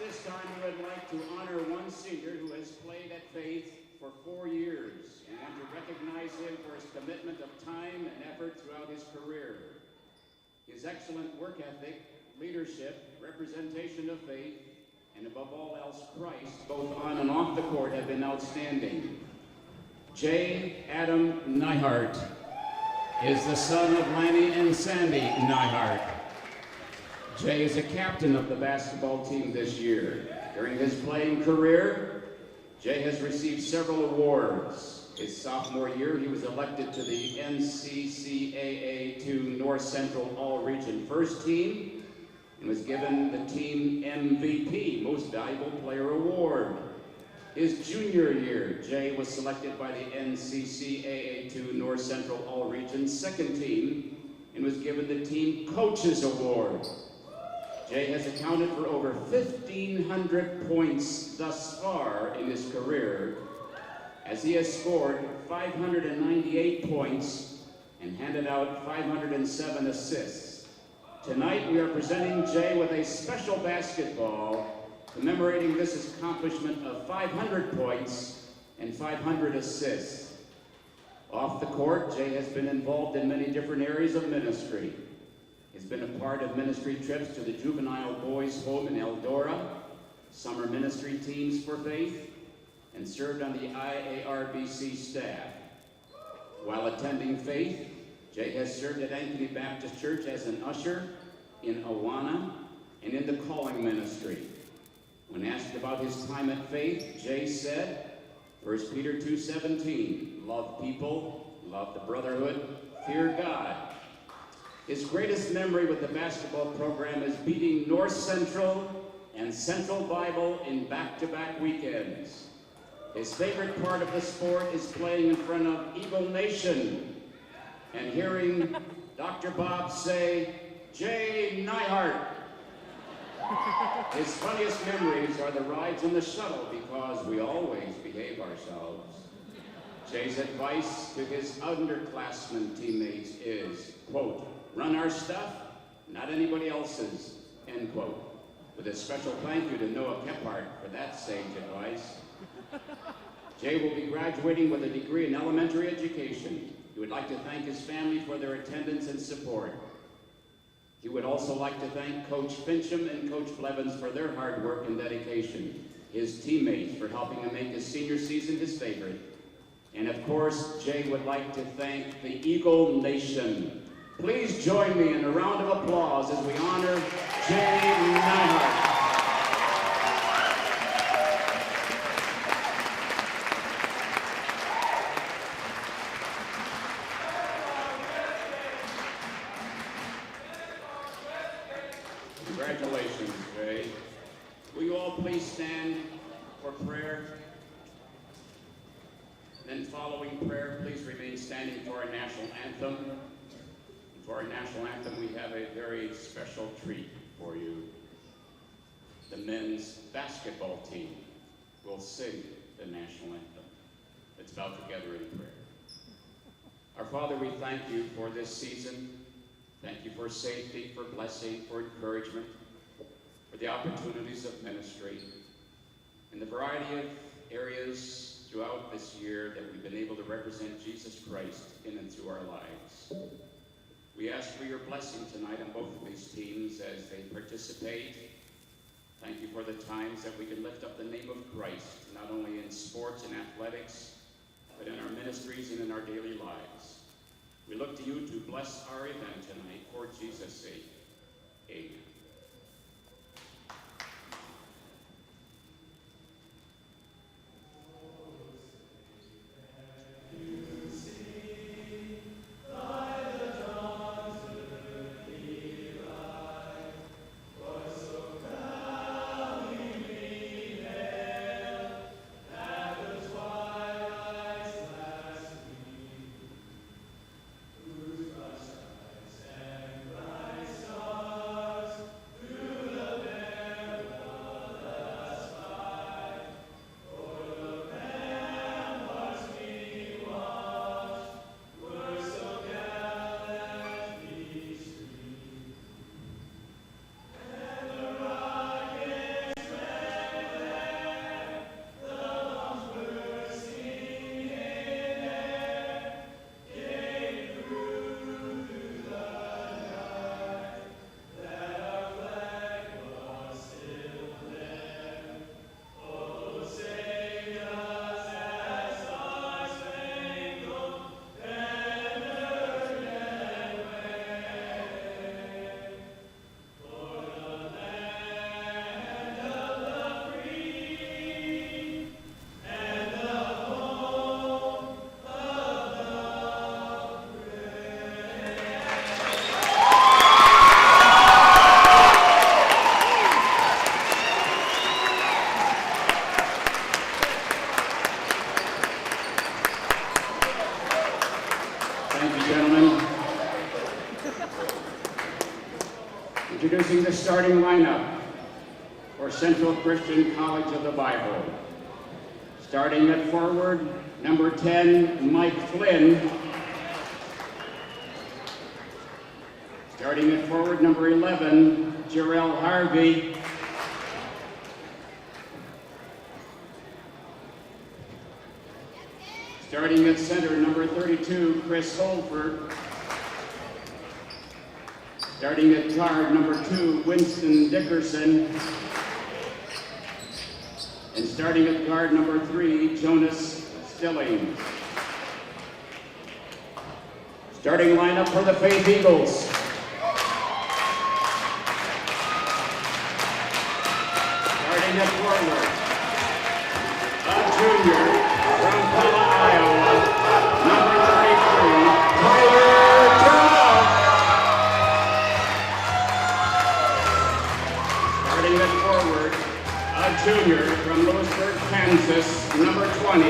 this time, we would like to honor one senior who has played at Faith for 4 years. We want to recognize him for his commitment of time and effort throughout his career. His excellent work ethic, leadership, representation of faith, and above all else, Christ, both on and off the court, have been outstanding. J. Adam Neihart is the son of Lanny and Sandy Neihart. Jay is a captain of the basketball team this year. During his playing career, Jay has received several awards. His sophomore year, he was elected to the NCCAA 2 North Central All-Region First Team and was given the Team MVP, Most Valuable Player Award. His junior year, Jay was selected by the NCCAA 2 North Central All-Region Second Team and was given the Team Coaches Award. Jay has accounted for over 1,500 points thus far in his career, as he has scored 598 points and handed out 507 assists. Tonight we are presenting Jay with a special basketball commemorating this accomplishment of 500 points and 500 assists. Off the court, Jay has been involved in many different areas of ministry. He's been a part of ministry trips to the Juvenile Boys Home in Eldora, summer ministry teams for Faith, and served on the IARBC staff. While attending Faith, Jay has served at Ankeny Baptist Church as an usher in Awana and in the calling ministry. When asked about his time at Faith, Jay said, 1 Peter 2:17, love people, love the brotherhood, fear God. His greatest memory with the basketball program is beating North Central and Central Bible in back-to-back weekends. His favorite part of the sport is playing in front of Eagle Nation and hearing Dr. Bob say, Jay Neihart. His funniest memories are the rides in the shuttle because we always behave ourselves. Jay's advice to his underclassmen teammates is, quote, run our stuff, not anybody else's, end quote. With a special thank you to Noah Kephart for that sage advice. Jay will be graduating with a degree in elementary education. He would like to thank his family for their attendance and support. He would also like to thank Coach Fincham and Coach Blevins for their hard work and dedication, his teammates for helping him make his senior season his favorite, and of course, Jay would like to thank the Eagle Nation. Please join me in a round of applause as we honor Jay Neihart. Congratulations, Jay. Will you all please stand for prayer? Then following prayer, please remain standing for our national anthem. For our national anthem, we have a very special treat for you. The men's basketball team will sing the national anthem. Let's bow together in prayer. Our Father, we thank you for this season. Thank you for safety, for blessing, for encouragement, for the opportunities of ministry, and the variety of areas throughout this year that we've been able to represent Jesus Christ in and through our lives. We ask for your blessing tonight on both of these teams as they participate. Thank you for the times that we can lift up the name of Christ, not only in sports and athletics, but in our ministries and in our daily lives. We look to you to bless our event tonight for Jesus' sake. Amen. Introducing the starting lineup for Central Christian College of the Bible. Starting at forward, number 10, Mike Flynn. Starting at forward, number 11, Jarrell Harvey. Starting at center, number 32, Chris Holford. Starting at guard, number 2, Winston Dickerson. And starting at guard, number 3, Jonas Stillings. Starting lineup for the Faith Eagles. Starting at forward, a junior from Pella, Iowa, number 33, Tyler Trout. Starting at forward, a junior from Lewisburg, Kansas, number 20,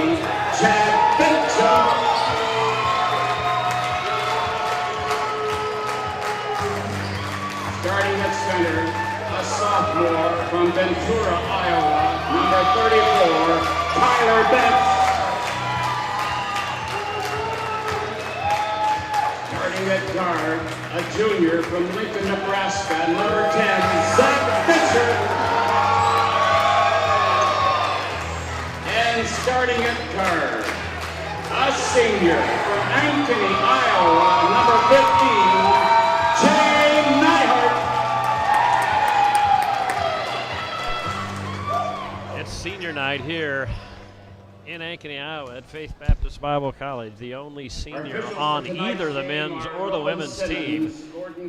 Chad Benson. Starting at center, a sophomore from Ventura, Iowa, number 34, Tyler Betts. Starting at guard, a junior from Lincoln, Nebraska, number 10, Zach Fisher. And starting at guard, a senior from Ankeny, Iowa, number 15, Jay Nyhart. It's senior night here in Ankeny, Iowa at Faith Baptist Bible College. The only senior on either the men's or the women's team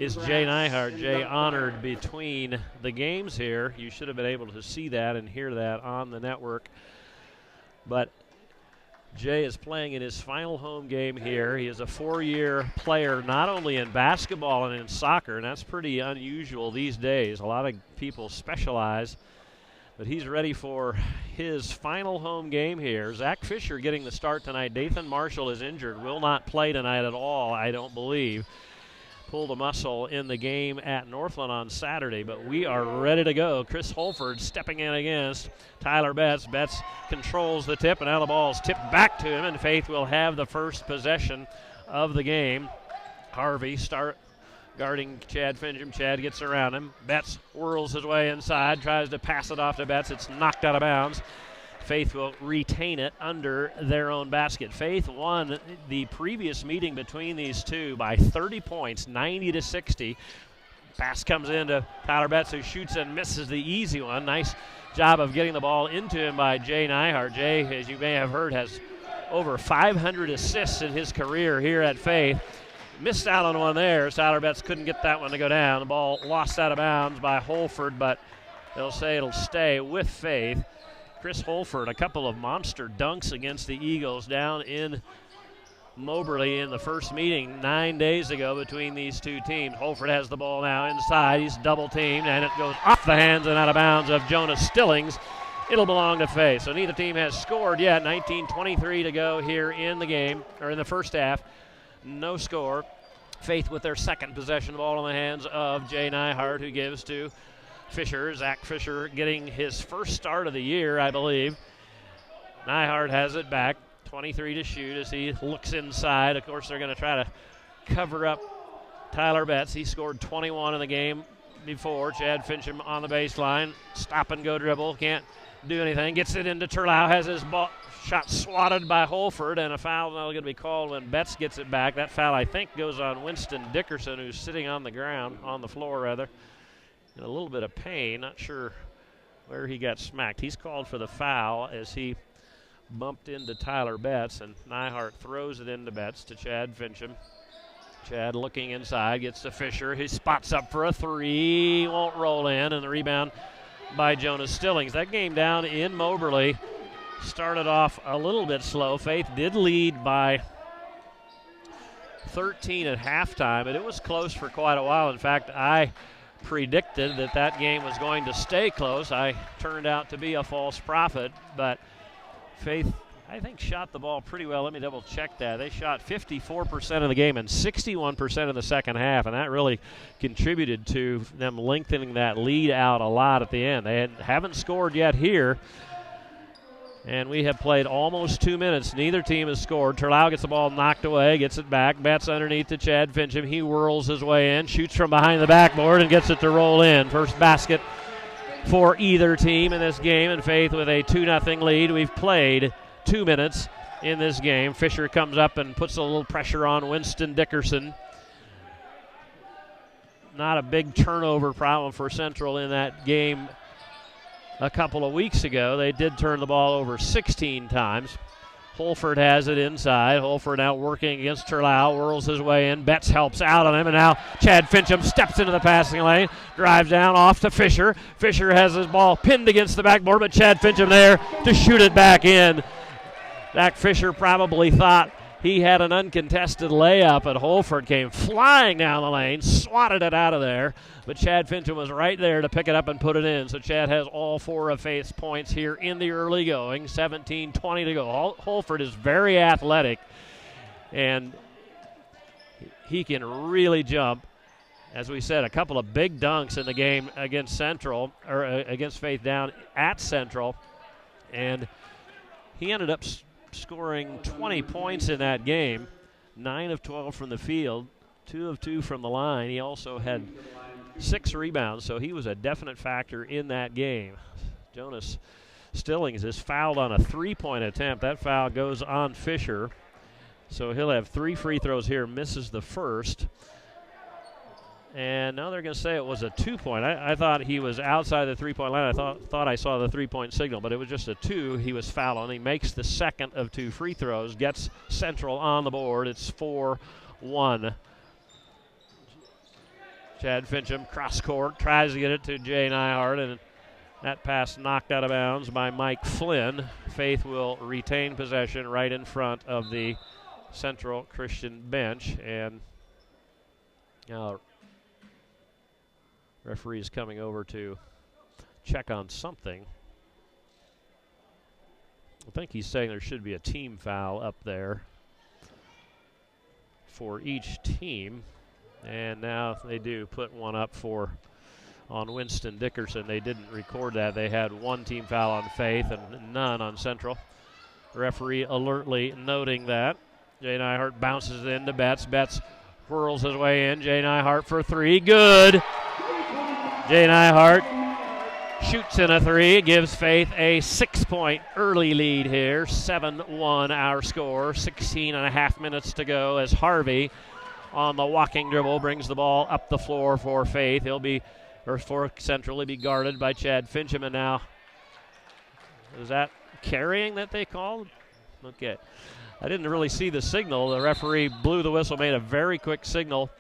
is Jay Nyhart. Jay honored between the games here. You should have been able to see that and hear that on the network. But Jay is playing in his final home game here. He is a 4-year player not only in basketball and in soccer, and that's pretty unusual these days. A lot of people specialize, but he's ready for his final home game here. Zach Fisher getting the start tonight. Dathan Marshall is injured, will not play tonight at all, I don't believe. Pulled a muscle in the game at Northland on Saturday, but we are ready to go. Chris Holford stepping in against Tyler Betts. Betts controls the tip, and now the ball is tipped back to him, and Faith will have the first possession of the game. Harvey guarding Chad Fincham. Chad gets around him. Betts whirls his way inside, tries to pass it off to Betts. It's knocked out of bounds. Faith will retain it under their own basket. Faith won the previous meeting between these two by 30 points, 90-60. Pass comes in to Tyler Betts, who shoots and misses the easy one. Nice job of getting the ball into him by Jay Nyhart. Jay, as you may have heard, has over 500 assists in his career here at Faith. Missed out on one there. Tyler Betts couldn't get that one to go down. The ball lost out of bounds by Holford, but they'll say it'll stay with Faith. Chris Holford, a couple of monster dunks against the Eagles down in Moberly in the first meeting 9 days ago between these two teams. Holford has the ball now inside. He's double teamed, and it goes off the hands and out of bounds of Jonas Stillings. It'll belong to Faith. So neither team has scored yet. 19:23 to go here in the game, or in the first half. No score. Faith with their second possession, ball in the hands of Jay Nyhart, who gives to Fisher. Zach Fisher getting his first start of the year, I believe. Nyhart has it back. 23 to shoot as he looks inside. Of course, they're going to try to cover up Tyler Betts. He scored 21 in the game before. Chad Fincham on the baseline. Stop and go dribble. Can't do anything. Gets it into Terlau. Has his ball shot swatted by Holford, and a foul now going to be called when Betts gets it back. That foul, I think, goes on Winston Dickerson, who's sitting on the ground, on the floor rather, in a little bit of pain. Not sure where he got smacked. He's called for the foul as he bumped into Tyler Betts, and Nyhart throws it into Betts to Chad Fincham. Chad looking inside, gets to Fisher. He spots up for a three, won't roll in, and the rebound by Jonas Stillings. That game down in Moberly started off a little bit slow. Faith did lead by 13 at halftime, but it was close for quite a while. In fact, I predicted that game was going to stay close. I turned out to be a false prophet, but Faith I think, shot the ball pretty well. Let me double check that. They shot 54% of the game and 61% in the second half, and that really contributed to them lengthening that lead out a lot at the end. They haven't scored yet here, and we have played almost 2 minutes. Neither team has scored. Terlau gets the ball knocked away, gets it back. Betts underneath to Chad Fincham. He whirls his way in, shoots from behind the backboard, and gets it to roll in. First basket for either team in this game, and Faith with a 2-0 lead. We've played 2 minutes in this game. Fisher comes up and puts a little pressure on Winston Dickerson. Not a big turnover problem for Central in that game a couple of weeks ago. They did turn the ball over 16 times. Holford has it inside. Holford now working against Terlau, whirls his way in. Betts helps out on him, and now Chad Fincham steps into the passing lane, drives down off to Fisher. Fisher has his ball pinned against the backboard, but Chad Fincham there to shoot it back in. Zach Fisher probably thought he had an uncontested layup, and Holford came flying down the lane, swatted it out of there, but Chad Fincham was right there to pick it up and put it in. So Chad has all 4 of Faith's points here in the early going. 17-20 to go. Holford is very athletic, and he can really jump. As we said, a couple of big dunks in the game against Central, or against Faith down at Central, and he ended up scoring 20 points in that game, 9 of 12 from the field, 2 of 2 from the line. He also had 6 rebounds, so he was a definite factor in that game. Jonas Stillings is fouled on a 3-point attempt. That foul goes on Fisher, so he'll have 3 free throws here, misses the first. And now they're going to say it was a 2-point. I thought he was outside the 3-point line. I thought I saw the 3-point signal, but it was just a 2. He was fouled on. He makes the second of 2 free throws, gets Central on the board. It's 4-1. Chad Fincham, cross court, tries to get it to Jay Nyhart, and that pass knocked out of bounds by Mike Flynn. Faith will retain possession right in front of the Central Christian bench, and now referee is coming over to check on something. I think he's saying there should be a team foul up there for each team. And now they do put one up on Winston Dickerson. They didn't record that. They had 1 team foul on Faith and none on Central. Referee alertly noting that. Jay Nyhart bounces it into Betts. Betts whirls his way in. Jay Nyhart for 3. Good. Jay Nyhart shoots in a 3, gives Faith a 6-point early lead here. 7-1 our score. 16.5 minutes to go as Harvey on the walking dribble brings the ball up the floor for Faith. For Central, he'll be guarded by Chad Fincham. And now, is that carrying that they called? Okay. I didn't really see the signal. The referee blew the whistle, made a very quick signal.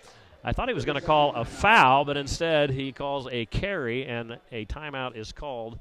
I thought he was going to call a foul, but instead he calls a carry, and a timeout is called